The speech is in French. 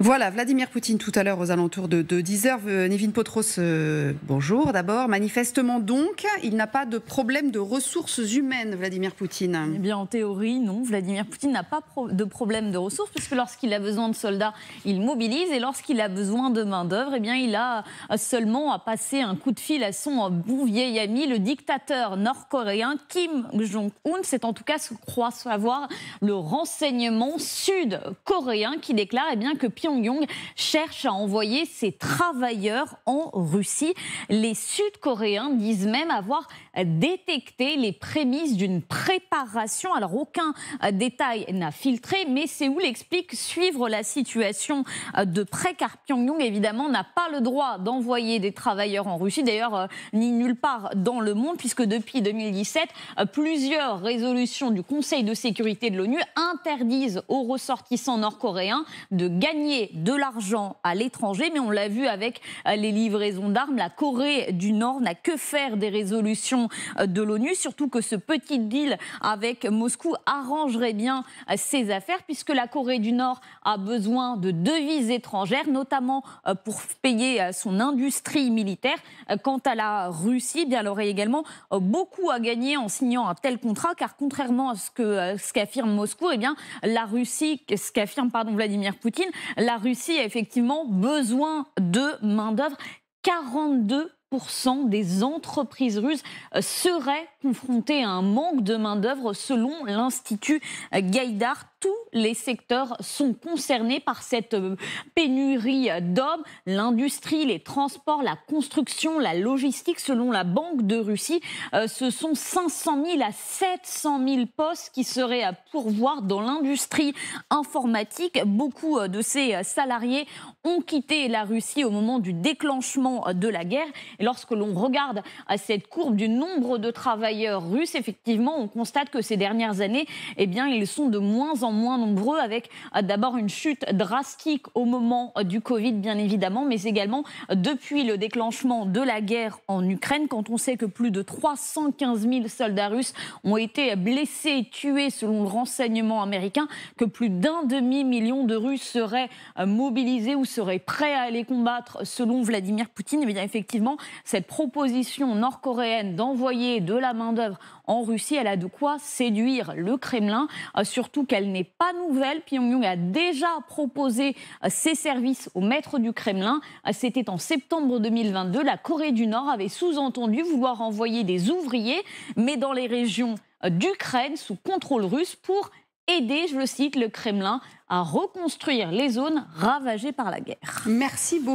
Voilà, Vladimir Poutine tout à l'heure aux alentours de 10h. Nevin Potros, bonjour d'abord. Manifestement donc, il n'a pas de problème de ressources humaines, Vladimir Poutine. Eh bien, en théorie, non. Vladimir Poutine n'a pas de problème de ressources, puisque lorsqu'il a besoin de soldats, il mobilise. Et lorsqu'il a besoin de main-d'œuvre, eh bien, il a seulement à passer un coup de fil à son bon vieil ami, le dictateur nord-coréen Kim Jong-un. C'est en tout cas ce que croit savoir le renseignement sud-coréen qui déclare que Pyongyang cherche à envoyer ses travailleurs en Russie. Les Sud-Coréens disent même avoir détecté les prémices d'une préparation. Alors aucun détail n'a filtré, mais Séoul explique suivre la situation de près, car Pyongyang évidemment n'a pas le droit d'envoyer des travailleurs en Russie, d'ailleurs ni nulle part dans le monde, puisque depuis 2017, plusieurs résolutions du Conseil de sécurité de l'ONU interdisent aux ressortissants nord-coréens de gagner de l'argent à l'étranger. Mais on l'a vu avec les livraisons d'armes, la Corée du Nord n'a que faire des résolutions de l'ONU, surtout que ce petit deal avec Moscou arrangerait bien ses affaires, puisque la Corée du Nord a besoin de devises étrangères, notamment pour payer son industrie militaire. Quant à la Russie, elle aurait également beaucoup à gagner en signant un tel contrat, car contrairement à ce qu'affirme Moscou, la Russie, ce qu'affirme Vladimir Poutine, la Russie a effectivement besoin de main-d'œuvre. 42% des entreprises russes seraient confrontées à un manque de main-d'œuvre selon l'Institut Gaïdar. Tous les secteurs sont concernés par cette pénurie d'hommes. L'industrie, les transports, la construction, la logistique. Selon la Banque de Russie, ce sont 500 000 à 700 000 postes qui seraient à pourvoir dans l'industrie informatique. Beaucoup de ces salariés ont quitté la Russie au moment du déclenchement de la guerre. Et lorsque l'on regarde cette courbe du nombre de travailleurs russes, effectivement, on constate que ces dernières années, ils sont de moins en moins nombreux, avec d'abord une chute drastique au moment du Covid, bien évidemment, mais également depuis le déclenchement de la guerre en Ukraine, quand on sait que plus de 315 000 soldats russes ont été blessés et tués selon le renseignement américain, que plus d'un demi-million de Russes seraient mobilisés ou seraient prêts à aller combattre selon Vladimir Poutine. Effectivement, cette proposition nord-coréenne d'envoyer de la main-d'œuvre en Russie, elle a de quoi séduire le Kremlin, surtout qu'elle n'est pas nouvelle. Pyongyang a déjà proposé ses services au maître du Kremlin. C'était en septembre 2022. La Corée du Nord avait sous-entendu vouloir envoyer des ouvriers, mais dans les régions d'Ukraine sous contrôle russe, pour aider, je le cite, le Kremlin à reconstruire les zones ravagées par la guerre. Merci beaucoup.